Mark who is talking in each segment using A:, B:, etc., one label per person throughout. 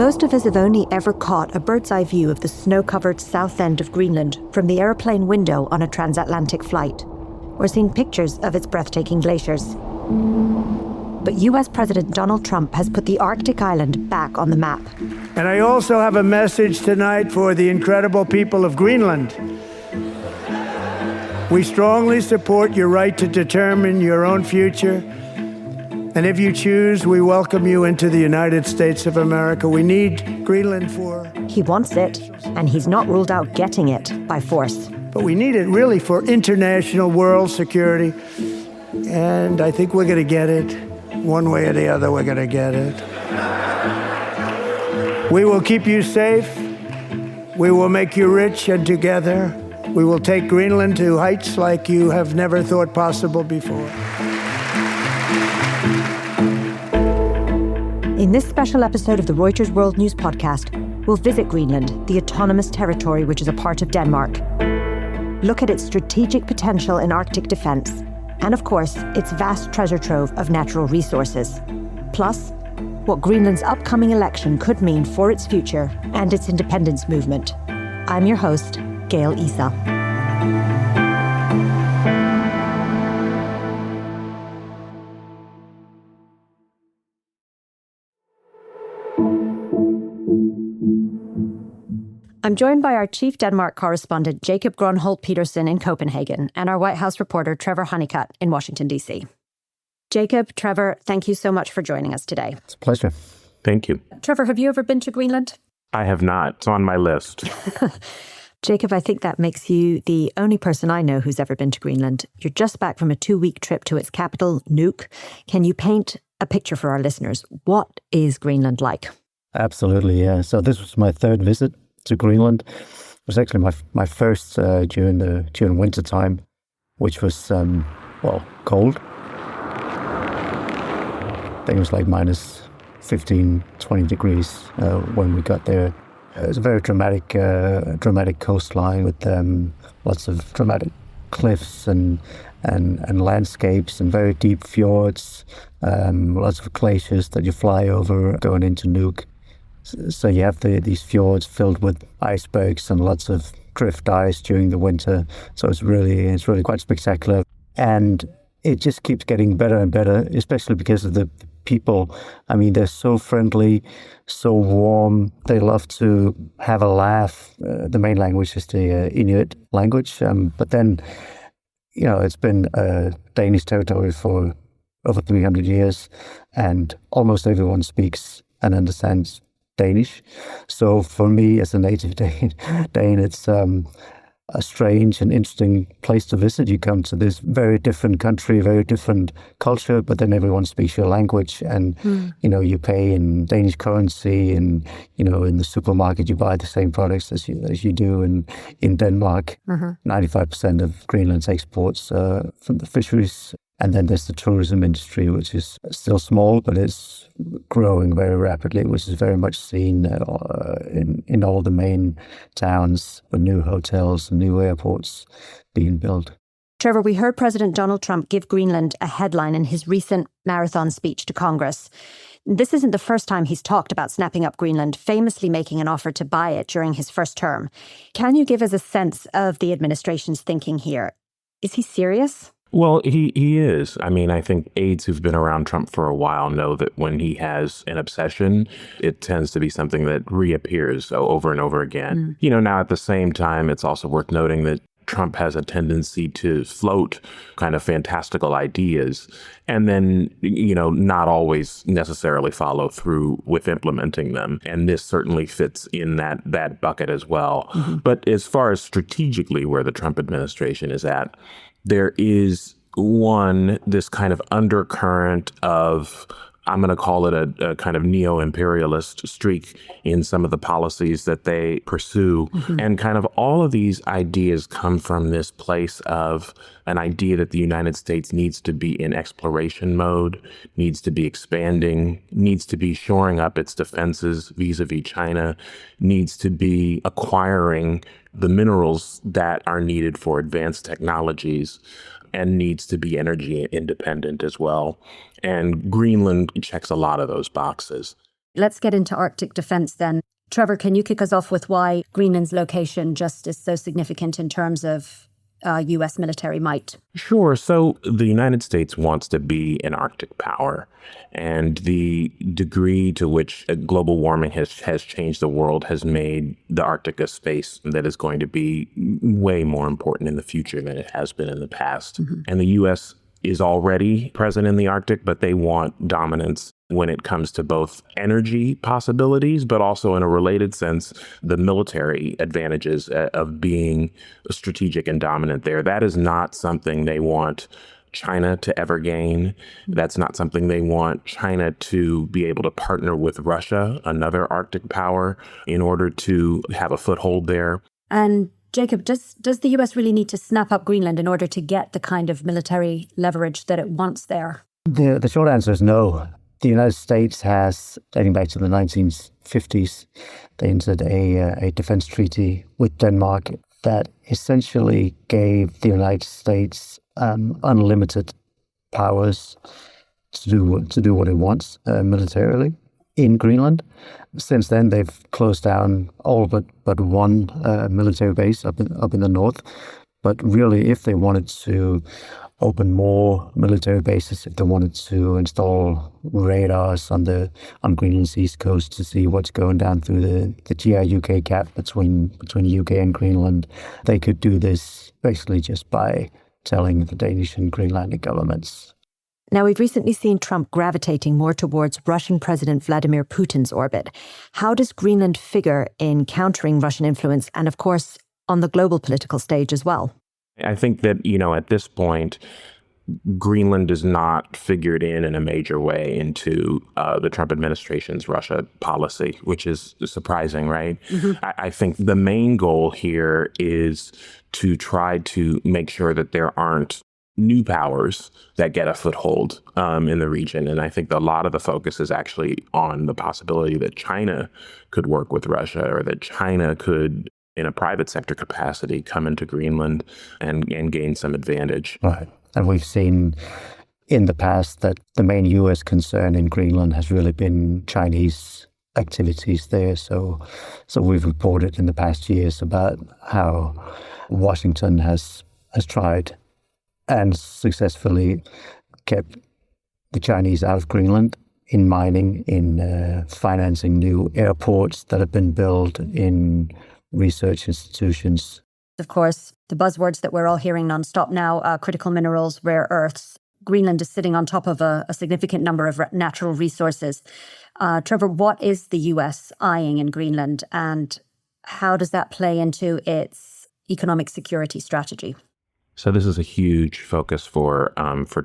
A: Most of us have only ever caught a bird's eye view of the snow-covered south end of Greenland from the airplane window on a transatlantic flight, or seen pictures of its breathtaking glaciers. But US President Donald Trump has put the Arctic island back on the map.
B: And I also have a message tonight for the incredible people of Greenland. We strongly support your right to determine your own future. And if you choose, we welcome you into the United States of America. We need Greenland for...
A: He wants it, and he's not ruled out getting it by force.
B: But we need it really for international world security. And I think we're going to get it. One way or the other, we're going to get it. We will keep you safe. We will make you rich, and together we will take Greenland to heights like you have never thought possible before.
A: In this special episode of the Reuters World News podcast, we'll visit Greenland, the autonomous territory which is a part of Denmark. Look at its strategic potential in Arctic defense, and of course, its vast treasure trove of natural resources. Plus, what Greenland's upcoming election could mean for its future and its independence movement. I'm your host, Gail Isa. I'm joined by our chief Denmark correspondent, Jacob Gronholt-Pedersen in Copenhagen, and our White House reporter, Trevor Hunnicutt in Washington, DC. Jacob, Trevor, thank you so much for joining us today.
C: It's a pleasure.
D: Thank you.
A: Trevor, have you ever been to Greenland?
D: I have not. It's on my list.
A: Jacob, I think that makes you the only person I know who's ever been to Greenland. You're just back from a 2-week trip to its capital, Nuuk. Can you paint a picture for our listeners? What is Greenland like?
C: Absolutely, yeah. So this was my third visit to Greenland. It was actually my first during winter time, which was cold. I think it was like minus 15, 20 degrees when we got there. It was a very dramatic coastline with lots of dramatic cliffs and landscapes and very deep fjords, lots of glaciers that you fly over going into Nuuk. So you have these fjords filled with icebergs and lots of drift ice during the winter. So it's really quite spectacular. And it just keeps getting better and better, especially because of the people. I mean, they're so friendly, so warm. They love to have a laugh. The main language is the Inuit language. But then, it's been a Danish territory for over 300 years, and almost everyone speaks and understands Danish. So for me, as a native Dane, it's a strange and interesting place to visit. You come to this very different country, very different culture, but then everyone speaks your language, and you pay in Danish currency, and in the supermarket you buy the same products as you do in Denmark. 95% of Greenland's exports from the fisheries. And then there's the tourism industry, which is still small, but it's growing very rapidly, which is very much seen in all the main towns with new hotels and new airports being built.
A: Trevor, we heard President Donald Trump give Greenland a headline in his recent marathon speech to Congress. This isn't the first time he's talked about snapping up Greenland, famously making an offer to buy it during his first term. Can you give us a sense of the administration's thinking here? Is he serious?
D: Well, he is. I mean, I think aides who've been around Trump for a while know that when he has an obsession, it tends to be something that reappears over and over again. Now at the same time, it's also worth noting that Trump has a tendency to float kind of fantastical ideas and then, not always necessarily follow through with implementing them. And this certainly fits in that bucket as well. But as far as strategically where the Trump administration is at, there is this kind of undercurrent of, I'm going to call it a kind of neo-imperialist streak in some of the policies that they pursue. And kind of all of these ideas come from this place of an idea that the United States needs to be in exploration mode, needs to be expanding, needs to be shoring up its defenses vis-a-vis China, needs to be acquiring the minerals that are needed for advanced technologies, and needs to be energy independent as well. And Greenland checks a lot of those boxes.
E: Let's get into Arctic defense then. Trevor, can you kick us off with why Greenland's location just is so significant in terms of U.S. military might?
D: Sure. So the United States wants to be an Arctic power, and the degree to which global warming has changed the world has made the Arctic a space that is going to be way more important in the future than it has been in the past. Mm-hmm. And the U.S. is already present in the Arctic, but they want dominance when it comes to both energy possibilities, but also in a related sense, the military advantages of being strategic and dominant there. That is not something they want China to ever gain. That's not something they want China to be able to partner with Russia, another Arctic power, in order to have a foothold there.
E: And Jacob, does the US really need to snap up Greenland in order to get the kind of military leverage that it wants there?
C: The short answer is no. The United States has, dating back to the 1950s, they entered a defense treaty with Denmark that essentially gave the United States unlimited powers to do what it wants militarily in Greenland. Since then, they've closed down all but one military base up in the north. But really, if they wanted to open more military bases, if they wanted to install radars on Greenland's east coast to see what's going down through the GI-UK gap between UK and Greenland, they could do this basically just by telling the Danish and Greenlandic governments.
A: Now, we've recently seen Trump gravitating more towards Russian President Vladimir Putin's orbit. How does Greenland figure in countering Russian influence and, of course, on the global political stage as well?
D: I think that, at this point, Greenland is not figured in a major way into the Trump administration's Russia policy, which is surprising, right? Mm-hmm. I think the main goal here is to try to make sure that there aren't new powers that get a foothold in the region. And I think a lot of the focus is actually on the possibility that China could work with Russia, or that China could, in a private sector capacity, come into Greenland and gain some advantage.
C: Right. And we've seen in the past that the main U.S. concern in Greenland has really been Chinese activities there. So we've reported in the past years about how Washington has tried and successfully kept the Chinese out of Greenland in mining, in financing new airports that have been built, in research institutions.
E: Of course, the buzzwords that we're all hearing nonstop now, critical minerals, rare earths. Greenland is sitting on top of a significant number of natural resources. Trevor, what is the US eyeing in Greenland, and how does that play into its economic security strategy?
D: So this is a huge focus for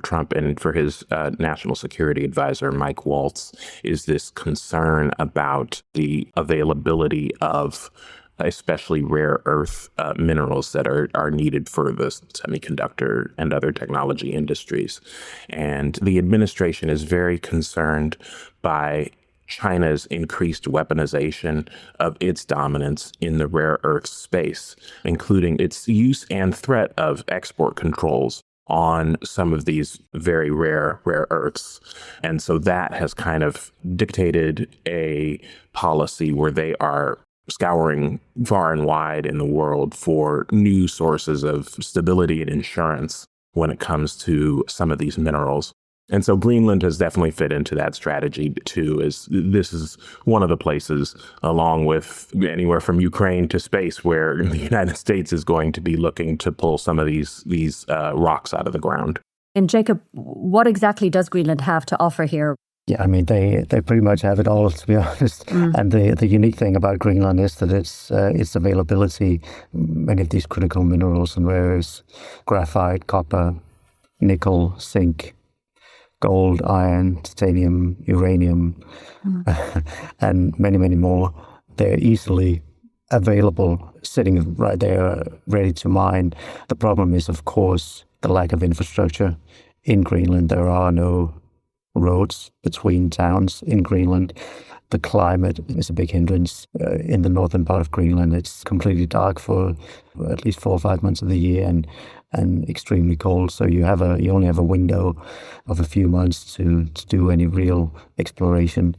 D: Trump and for his national security advisor, Mike Waltz, is this concern about the availability of especially rare earth minerals that are needed for the semiconductor and other technology industries. And the administration is very concerned by China's increased weaponization of its dominance in the rare earth space, including its use and threat of export controls on some of these very rare earths. And so that has kind of dictated a policy where they are scouring far and wide in the world for new sources of stability and insurance when it comes to some of these minerals. And so Greenland has definitely fit into that strategy too, as this is one of the places, along with anywhere from Ukraine to space, where the United States is going to be looking to pull some of these rocks out of the ground.
E: And Jacob, what exactly does Greenland have to offer here?
C: Yeah, I mean, they pretty much have it all, to be honest. And the unique thing about Greenland is that its availability, many of these critical minerals and rare earths, graphite, copper, nickel, zinc, gold, iron, titanium, uranium, and many, many more, they're easily available, sitting right there, ready to mine. The problem is, of course, the lack of infrastructure. In Greenland, there are no roads between towns in Greenland. The climate is a big hindrance. In the northern part of Greenland, it's completely dark for at least 4 or 5 months of the year, and extremely cold. So you only have a window of a few months to do any real exploration.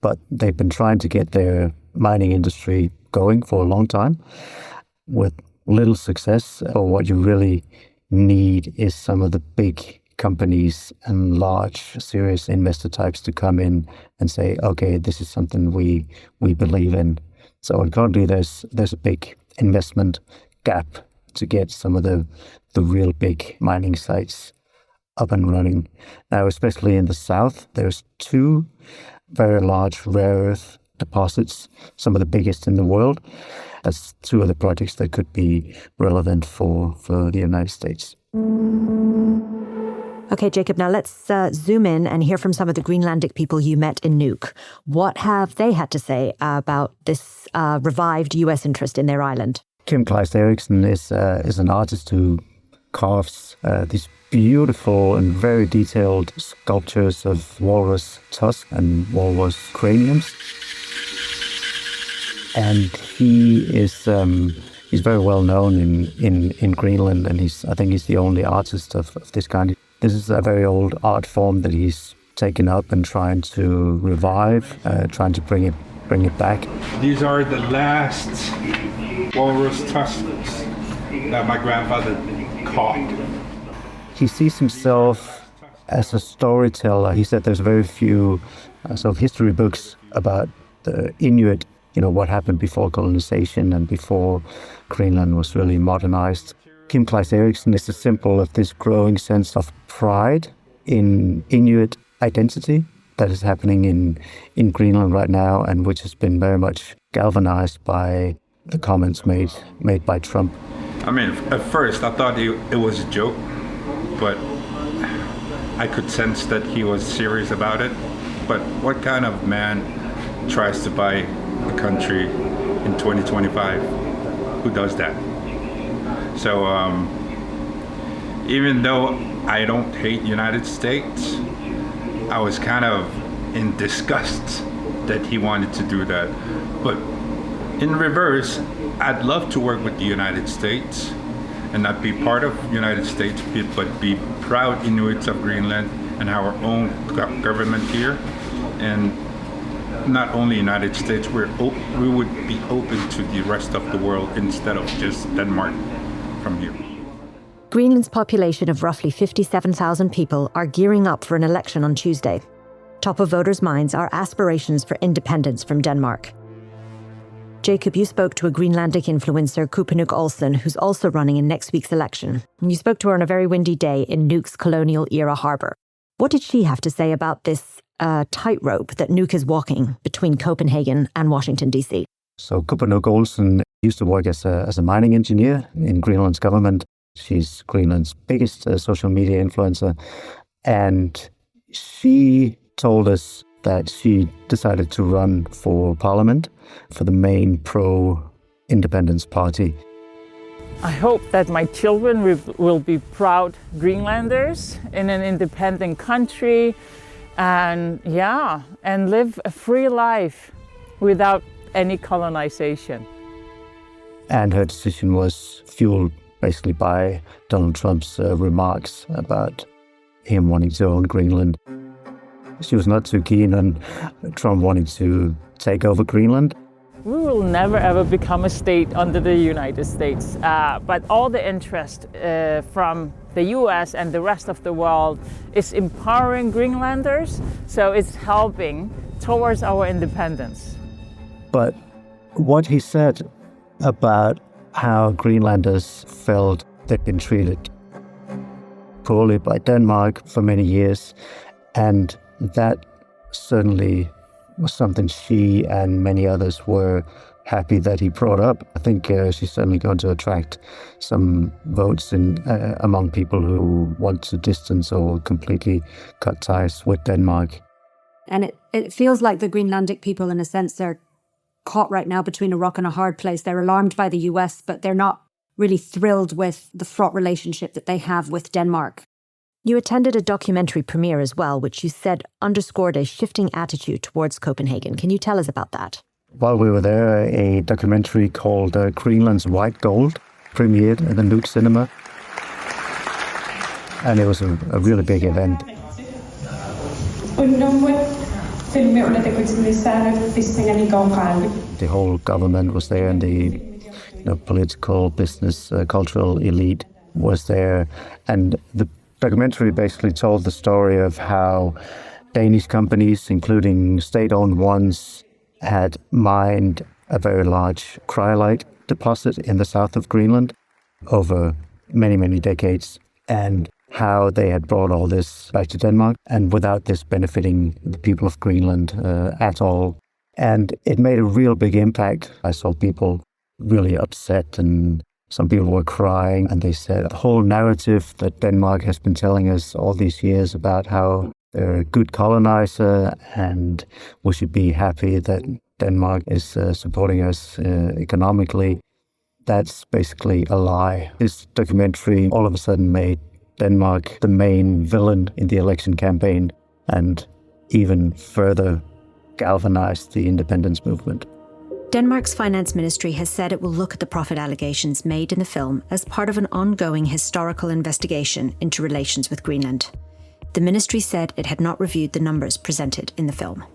C: but they've been trying to get their mining industry going for a long time with little success. Or what you really need is some of the big companies and large, serious investor types to come in and say, okay, this is something we believe in. So currently there's a big investment gap to get some of the real big mining sites up and running. Now, especially in the south, there's 2 very large rare earth deposits, some of the biggest in the world. That's 2 of the projects that could be relevant for the United States.
A: Okay, Jacob, now let's zoom in and hear from some of the Greenlandic people you met in Nuuk. What have they had to say about this revived U.S. interest in their island?
C: Kim Kleist-Eriksen is an artist who carves these beautiful and very detailed sculptures of walrus tusk and walrus craniums. And he is he's very well known in Greenland, and I think he's the only artist of this kind. This is a very old art form that he's taken up and trying to revive, trying to bring it back.
F: These are the last walrus tusks that my grandfather caught.
C: He sees himself as a storyteller. He said there's very few sort of history books about the Inuit, what happened before colonization and before Greenland was really modernized. Kim Kleist-Eriksen is a symbol of this growing sense of pride in Inuit identity that is happening in Greenland right now, and which has been very much galvanized by the comments made by Trump.
F: I mean, at first I thought it was a joke, but I could sense that he was serious about it. But what kind of man tries to buy a country in 2025? Who does that? So even though I don't hate United States, I was kind of in disgust that he wanted to do that. But in reverse, I'd love to work with the United States and not be part of the United States, but be proud Inuits of Greenland and our own government here. And not only United States, we would be open to the rest of the world instead of just Denmark from here.
A: Greenland's population of roughly 57,000 people are gearing up for an election on Tuesday. Top of voters' minds are aspirations for independence from Denmark. Jacob, you spoke to a Greenlandic influencer, Hunnicutt, who's also running in next week's election. And you spoke to her on a very windy day in Nuuk's colonial-era harbour. What did she have to say about this tightrope that Nuuk is walking between Copenhagen and Washington DC?
C: So Hunnicutt used to work as a mining engineer in Greenland's government. She's Greenland's biggest social media influencer. And she told us that she decided to run for parliament for the main pro-independence party.
G: I hope that my children will be proud Greenlanders in an independent country and live a free life without any colonization.
C: And her decision was fueled basically by Donald Trump's remarks about him wanting to own Greenland. She was not too keen on Trump wanting to take over Greenland.
G: We will never ever become a state under the United States, but all the interest from the US and the rest of the world is empowering Greenlanders, so it's helping towards our independence.
C: But what he said about how Greenlanders felt they'd been treated poorly by Denmark for many years, and that certainly was something she and many others were happy that he brought up. I think she's certainly going to attract some votes among people who want to distance or completely cut ties with Denmark.
E: And it feels like the Greenlandic people, in a sense, are caught right now between a rock and a hard place. They're alarmed by the US, but they're not really thrilled with the fraught relationship that they have with Denmark.
A: You attended a documentary premiere as well, which you said underscored a shifting attitude towards Copenhagen. Can you tell us about that?
C: While we were there, a documentary called Greenland's White Gold premiered at the Nuuk Cinema. And it was a really big event. The whole government was there, and the political, business, cultural elite was there. And the documentary basically told the story of how Danish companies, including state-owned ones, had mined a very large cryolite deposit in the south of Greenland over many, many decades, and how they had brought all this back to Denmark, and without this benefiting the people of Greenland at all. And it made a real big impact. I saw people really upset, and some people were crying, and they said the whole narrative that Denmark has been telling us all these years about how they're a good colonizer and we should be happy that Denmark is supporting us economically, that's basically a lie. This documentary all of a sudden made Denmark the main villain in the election campaign, and even further galvanized the independence movement.
A: Denmark's finance ministry has said it will look at the profit allegations made in the film as part of an ongoing historical investigation into relations with Greenland. The ministry said it had not reviewed the numbers presented in the film.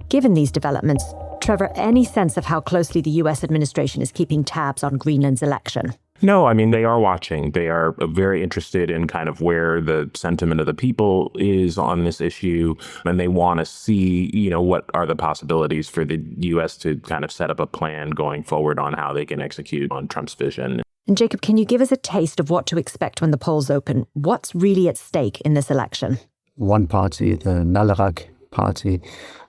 A: Given these developments, Trevor, any sense of how closely the US administration is keeping tabs on Greenland's election?
D: No, I mean, they are watching. They are very interested in kind of where the sentiment of the people is on this issue. And they want to see, what are the possibilities for the U.S. to kind of set up a plan going forward on how they can execute on Trump's vision.
A: And Jacob, can you give us a taste of what to expect when the polls open? What's really at stake in this election?
C: One party, the Nalerak party,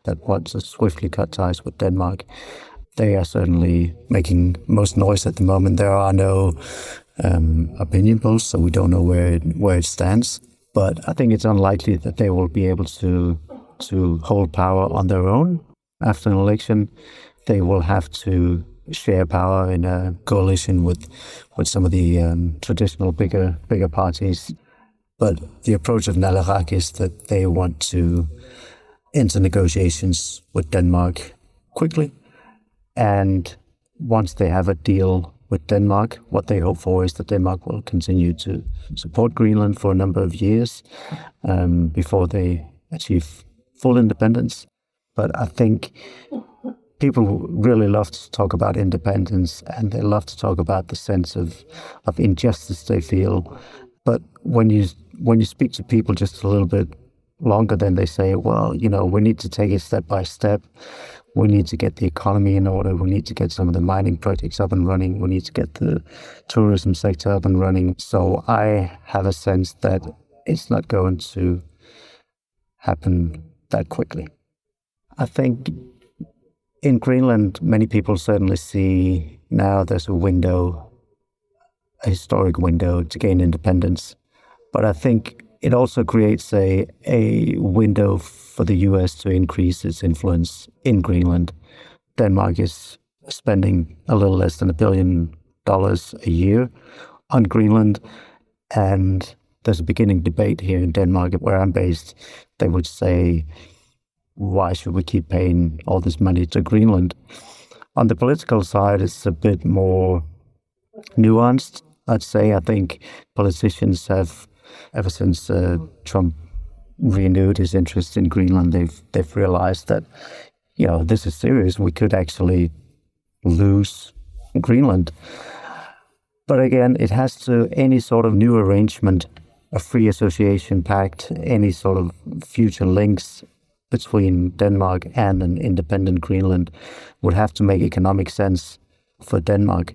C: that wants to swiftly cut ties with Denmark, they are certainly making most noise at the moment. There are no opinion polls, so we don't know where it stands. But I think it's unlikely that they will be able to hold power on their own after an election. They will have to share power in a coalition with some of the traditional bigger parties. But the approach of Nalerak is that they want to enter negotiations with Denmark quickly. And once they have a deal with Denmark, what they hope for is that Denmark will continue to support Greenland for a number of years before they achieve full independence. But I think people really love to talk about independence, and they love to talk about the sense of injustice they feel. But when you speak to people just a little bit longer, then they say, well, we need to take it step by step. We need to get the economy in order. We need to get some of the mining projects up and running. We need to get the tourism sector up and running. So I have a sense that it's not going to happen that quickly. I think in Greenland, many people certainly see now there's a historic window to gain independence. But I think it also creates a window for the US to increase its influence in Greenland. Denmark is spending a little less than $1 billion a year on Greenland, and there's a beginning debate here in Denmark where I'm based. They would say, why should we keep paying all this money to Greenland? On the political side, it's a bit more nuanced, I'd say. I think politicians have, ever since Trump renewed his interest in Greenland, they've realized that, this is serious. We could actually lose Greenland. But again, it has to, any sort of new arrangement, a free association pact, any sort of future links between Denmark and an independent Greenland would have to make economic sense for Denmark.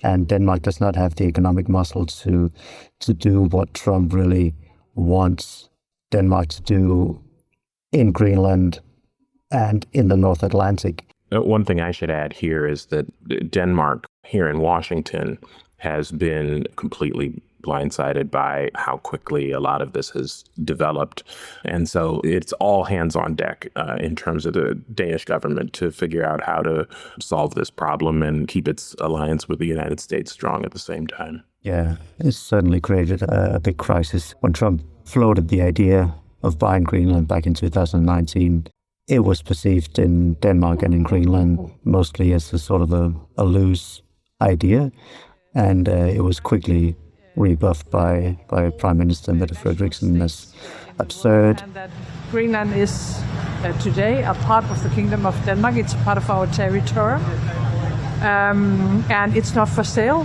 C: And Denmark does not have the economic muscle to do what Trump really wants Denmark to do in Greenland and in the North Atlantic.
D: One thing I should add here is that Denmark here in Washington has been completely blindsided by how quickly a lot of this has developed. And so it's all hands on deck in terms of the Danish government to figure out how to solve this problem and keep its alliance with the United States strong at the same time.
C: Yeah, it's certainly created a big crisis. When Trump floated the idea of buying Greenland back in 2019, it was perceived in Denmark and in Greenland mostly as a sort of a loose idea. And it was quickly rebuffed by Prime Minister Mette Frederiksen as absurd.
H: Greenland is today a part of the Kingdom of Denmark. It's part of our territory, and it's not for sale.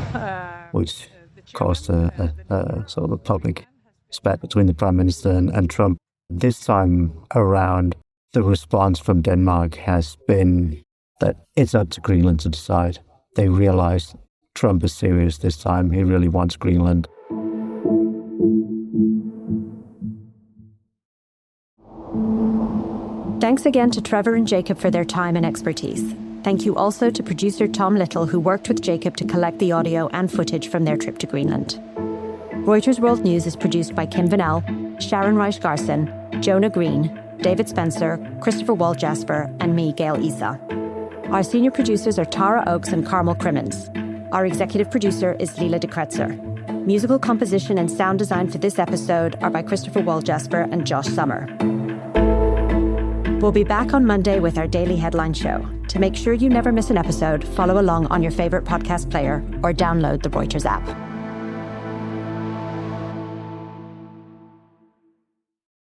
C: Which caused a sort of a public spat between the Prime Minister and Trump. This time around, the response from Denmark has been that it's up to Greenland to decide. They realize Trump is serious this time. He really wants Greenland.
A: Thanks again to Trevor and Jacob for their time and expertise. Thank you also to producer Tom Little, who worked with Jacob to collect the audio and footage from their trip to Greenland. Reuters World News is produced by Kim Vanell, Sharon Reich-Garson, Jonah Green, David Spencer, Christopher Wald-Jasper, and me, Gail Issa. Our senior producers are Tara Oakes and Carmel Crimmins. Our executive producer is Leela de Kretzer. Musical composition and sound design for this episode are by Christopher Wald-Jasper and Josh Summer. We'll be back on Monday with our daily headline show. To make sure you never miss an episode, follow along on your favorite podcast player or download the Reuters app.